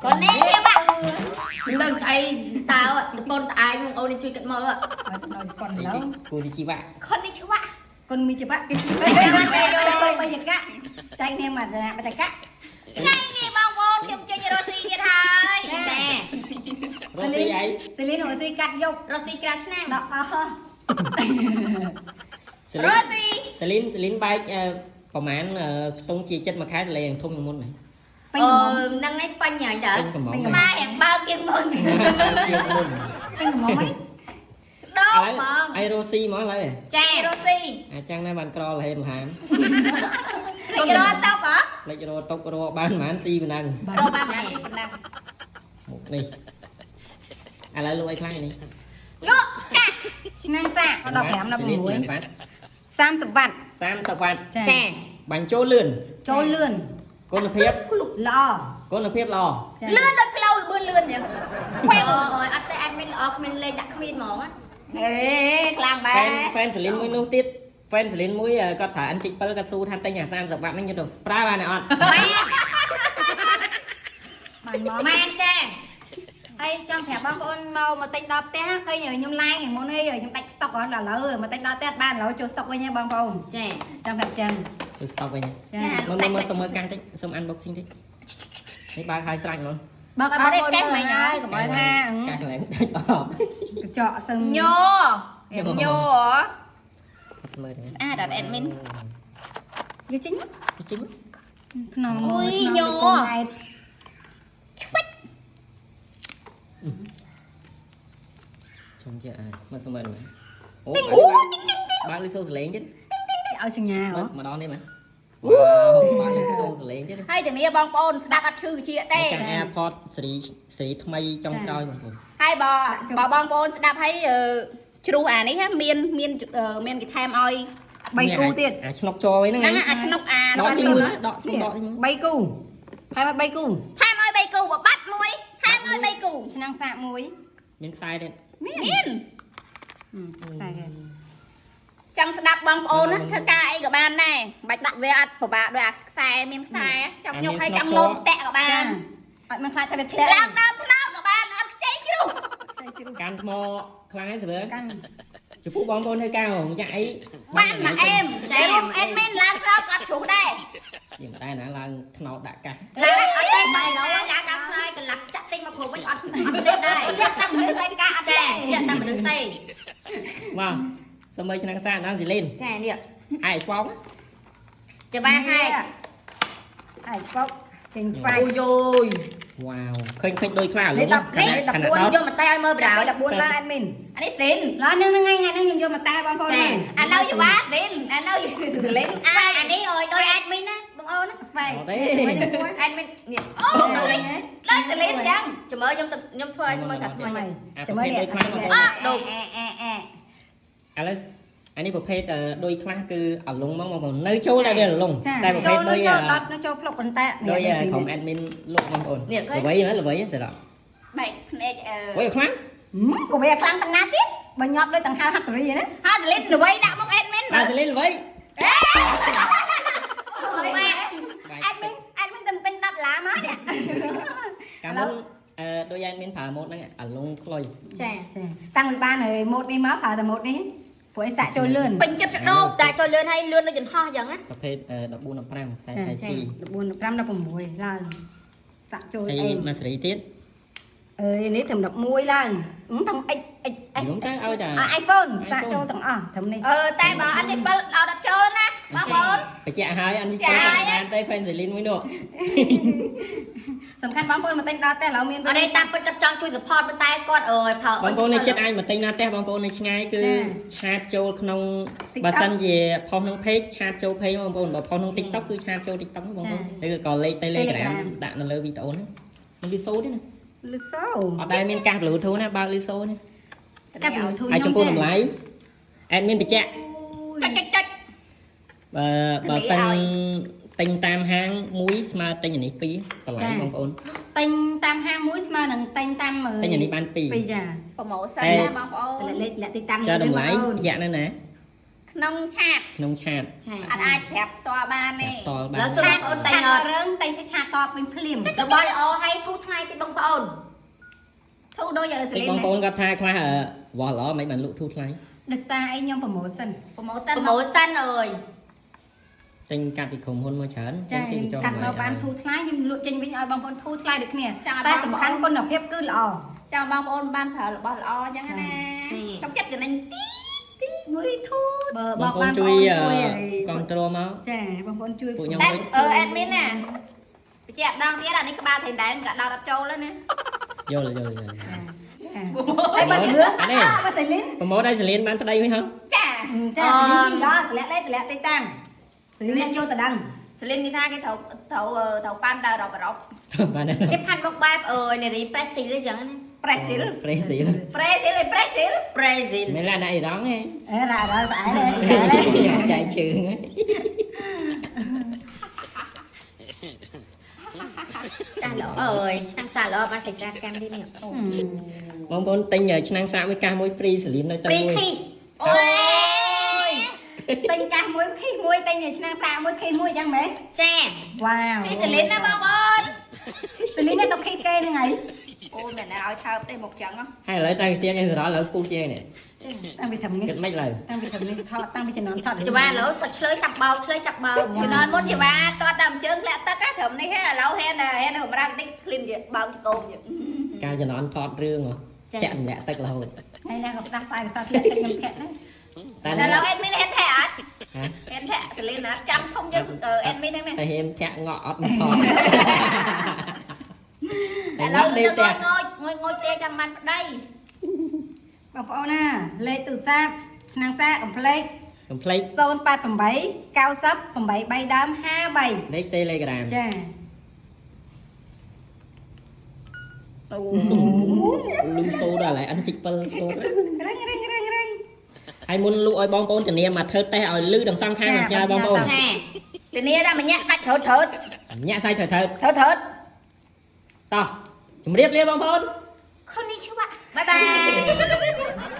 còn nè xem ạ mình đang chạy tao ạ con ai nhưng ôn đi chui cận mơ ạ còn lâu cô đi chi vậy con đi chú ạ con mi chụp á bây giờ cá chạy nè mà là bây giờ cá ngay nè bong bồn kiếm chơi Rosie kia thôi nè Rosie ấy xử lý rồi gì cắt vô Rosie crash nè đó Rosie Celine bay ប្រហែលខ្ទង់ជាចិត្តមួយខែលេងធំមុនហ្នឹង năng ấy banh nhảy đỡ ពេញកំង mai hẹn bao kiên môn ជាមុន anh có món mấy đâu ឥឡូវ mà អី Rosie មកឡើយ chè Rosie អាចឹងដែរបានក្រលហេមហាម mày cho nó tao có លេចរតុករបានប្រហែលស៊ីប៉ុណ្ណឹង đâu ba mẹ đi phần nào មុខនេះឥឡូវលក់អីខ្លះនេះ lúc cả năng xạ nó đọc hẻm đọc mũi បាទ 30 vạn 30 វ៉ាត់ chè បាញ់ចូលលឿន trôi lươn គុណភាព lo គុណភាពល្អ lươn đôi lâu bươn lươn vậy quẹo rồi ăn tay ăn mình ọt mình lên đặt khuyên mỏng á ê làm ហ្វេន bà ហ្វេនសលីនមួយនោះទៀតហ្វេនសលីនមួយគាត់ប្រើអិនជីក7គាត់ស៊ូថាតែញអា30វ៉ាត់ហ្នឹងយកទៅប្រើបានទេអត់ mẹ chè ai trong thẻ bác ôn màu mà tên đọc té cây nhờ nhung like ngày món ấy rồi nhung tách stock đó là lỡ mà tách đọc té ban lỡ cho stock với nhau băng phong chè trong thẻ chân ទៅ stop វិញ Dạ. មកសុំមើលកាំងតិចសុំ unboxing តិចនេះបើកហើយស្រាច់ហ្មង bác Ở bác đây ôn kém mày mày nói nhá. của mọi tha កាំងកន្លែងដាច់អស់ chọ sừng nhô em nhô hả ស្មើទេ à đặt admin như chính ជីង nó Ui, nó nhô. con này ជុំជាមកសុំមើលអូបើកលឺសូរសលេងទៀត ở sừng nhà hả ម្ដងនេះមើលវ៉ាវបើកលឺសូរសលេងទៀត hay từ nia bong bồn đạp ăn chữ chị កាំ tê ង AirPod សេរីថ្មីចុងក្រោយបងប្អូន hai bò bong bồn đạp hay chru à đấy ha miên miên cái tham oi bay cu tiệt អាឆ្នុកជ័រហ្នឹង năng à nóc à ដ nó ក ăn ជា cơm មួយ á ដកសុំដកជាមួយ bay cu hay mà bay cu tham oi bay cù và bắt muối tham oi bay cù năng xạ muối មានខ្សែទៀត miên xài kìa chẳng đạp bong bồn á thưa ca ấy của bạn này bạch đặt về ăn của bạn đôi à xài miên xài trong nhục hay trong nôn tẹ của bạn bạn mang khai cho biết làm đam thao của bạn ăn cháy chứ កាន់ថ្មខ្លាំងហើយសើ căng ចំពោះបងប្អូនធ្វើការមកចាក់អី bạn mà em chạy luôn admin làm sao có chủ đây យើងមិនដែរណាឡើងថ្នោតដាក់កាស là ở đây mày nó đã đăng hai cái lắp chặt tinh mà khổ với ăn lên đây giờ ta mình đứng tay cả chè giờ ta mình đứng tay បាទសូមមើលឆ្នាំងសាដល់ស៊ីលីន chè đi អាយស្វង chờ ba hai ai phốc trình phai ôi rồi វ៉ាវឃើញដូចខ្លះលុ Để ង đọc, để đọc ខណៈ buôn ដល់ vô mà tay ơi mơ đảo đảo là buôn la admin anh ấy tin nó nâng ngay ngay nâng vô mà ta băng phong chè này anh lâu chưa bác tin anh lâu chưa lên ai anh ấy rồi đôi admin á bằng ơn á phải đấy admin nè ô đôi đôi sẽ lên chăng chờ mơ nhom thôi xong mơ sạch thôi mày អាប្រភេទដូចខ្លះបងប្អូន đục ឥឡូវអានេះប្រភេទដូចខ្លះគឺអាលុងមកបងប្អូននៅចូលតែវាលុងតែប្រភេទ cho ដូច nó cho đọt nó cho flop con ta ដោយក្រុម admin លក់បងប្អូនល្បីណាល្បីស្រាប់ bảy này វិញខ្លាំង của bé khăn tăng nát tiếp bà nhọt đôi tầng hai hạt rì đấy ha lên rồi bay đã một admin បាទ mà ស៊ីលីនល្បី admin admin tầm tinh đắt lá má nè កាលមុនដោយ admin ប្រើម៉ូតហ្នឹងអាលុងខ្លុយ chè tăng 13 này một đi má phải là một đi của ấy xạ trôi lươn bình chất đô tại cho lên hay lươn nó dần ho dần á ប្រភេទ14 15ខ្សែ IC được buồn được 5 được mùi là xạ trôi ហើយ em មកសេរីទៀត nếu thầm đập muối là thằng anh ខ្ញុំទៅឲ្យតែ iPhone xạ trôi thằng thầm này tay bảo anh đi bao đào đặt trâu nè ba bốn បញ្ជាក់ឲ្យអានចូលបានតែ fan សេលីនមួយនោះ สำคัญบางคนมาเต้นดาแต่เราเมียน ở đây tam bên tập trong chui support bên tay con ơi thở បងប្អូននៅចិត្តអាចមកទិញណាផ្ទះបងប្អូននៅឆ្ងាយគឺឆាតចូលក្នុងបើសិនជាផុសក្នុង page ឆាតចូល page បងប្អូនបើផុសក្នុង TikTok គឺឆាតចូល TikTok បងប្អូនឬក៏លេខ Telegram ដាក់នៅលើវីដេអូហ្នឹងมันលឺសូទេណា លឺសូ អត់ដែលមានកាស Bluetooth ណាបើលឺសូណា កាប់ Bluetooth ហើយចំពោះតម្លៃ admin បញ្ជាក់ cách បើសិនទិញតាមហាងមួយស្មើទិញអានេះ2តម្លៃបងប្អូន เต็งตามห้างมุ้ยมาหนังเต็งตามมือ ទិញអានេះបាន ปี 2 จ้ะ của mẫu xanh nha băngแต่ ơi เล็กแหละติดตาม ចុះតម្លៃបញ្ជាក់នៅណា นองชาติ ក្នុងឆាត อันอาจแผลตัวบ้านนี่ តល់បាន แล้วสุดអូនតែរឿងតែទៅឆាតតបវិញភ្លាមរបស់ល្អឲ្យទូថ្ងៃទីបងប្អូន ធូរដូចស តិច លីន បងប្អូនគាត់ថាខ្លះវ៉ាល្អមិនបានលក់ធូរថ្លៃ ដោយសារអីខ្ញុំប្រម៉ូសិន ប្រម៉ូសិន ប្រម៉ូសិនអើយ ទិញកាត់ពីក្រុមហ៊ុនមកច្រើន ចា គេ ខ្ញុំ ចង់ ឆាត់មកបានធូរថ្លៃខ្ញុំលក់ចេញវិញឲ្យបងប្អូនធូរថ្លៃដូចគ្នាតែសំខាន់គុណភាពគឺល្អ ចាំបងប្អូនបានប្រើរបស់ល្អអញ្ចឹងណាចង់ចិត្តចំណេញទី មួយធូរបើ បងប្អូ បាន ន ជួយ ជួយ គ្រប់គ្រងមក ចាបងប្អូនជួយ ពួកខ្ញុំ តែអេដមីនណាបញ្ជាក់ដងទៀតអានេះក្បាលថៃដែនក៏ដល់អត់ចូលហើយណា យល់ ហើយបើលឿនបើសៃលីន ប្រម៉ូទឲ្យសលៀនបានប្តីវិញហ៎ ចា ចាដល់តម្លាក់លេតម្លាក់តិចតាំងសៃលីនចូលតដឹង សលីនគេថាគេត្រូវប៉ាន់ទៅរ៉ប បាន គេផាត់មកបែបអើយនារីប្រេស៊ីលអញ្ចឹងណា ប្រេស៊ីល ប្រេស៊ីល ប្រេស៊ីលប្រេស៊ីល ប្រេស៊ីល មិនឡានអីរងទេ អេរ៉ារ៉ាស្អាតទេ ចែកជើង ចាស់ល្អអើយឆ្នាំសាល្អបានកិច្ចការកម្មទីនេះ បងប្អូនទិញឆ្នាំងសាកមួយកាសមួយព្រីសលៀននៅទៅ ព្រី មួយ ខី អូយ ទិញកាសមួយខីមួយទិញឆ្នាំសាមួយខីមួយអញ្ចឹងមែនចាវ៉ាវ ពីសលីនណាបងប្អូន សលីននេះទៅខីគេហ្នឹងហើយ អូយមិនឲ្យថើបទេមកចឹង ហើយឥឡូវតាំងទៀងឯងសរល់ឥឡូវពូជាងនេះ តាំងពីធំនេះ គិតមិនឡើយ តាំងពីធំនេះថតតាំងពីចំនួនថត ច្បាស់ឥឡូវគាត់ឆ្លើយចាប់បោកឆ្លើយចាប់បោកជំនាន់មុនជាបាតតតាមជើងធ្លាក់ទឹកត្រឹមនេះឥឡូវហេនកម្រាំងតិចឃ្លីនជាបោកចកោមជា កាលជំនាន់ថតរឿងចាក់ម្នាក់ទឹករហូត ហើយណាក៏ផ្ដាស់ផ្សាយភាសាធ្លាក់ទឹកខ្ញុំធាក់ណា តែ តែឥឡូវអេដមីនហេនថែអត់ហេនថែសលីនណាចាំធំយើងអេដមីនហ្នឹងណា តែហេមធាក់ងក់អត់ថត តែឥឡូវទៅងុយទេចាំបានប្តី បងប្អូនណាលេខទូរស័ព្ទឆ្នាំសាកំភ្លេច កំភ្លេច 088 90 83ដើម53 លេខ Telegram ចា អូ លឺសូដល់ហើយអិនជីក7សូ រឹងហើយមុនលក់ឲ្យបងប្អូនជំនាញមកធ្វើតេស្តឲ្យលឺទាំងសងខាងចាបងប្អូន ចាធានាថាម្នាក់សាច់ត្រូវ ញាក់សាយត្រូវ តោះ ជម្រាបលាបងប្អូន ខុននេះឈ្មោះបាយបាយ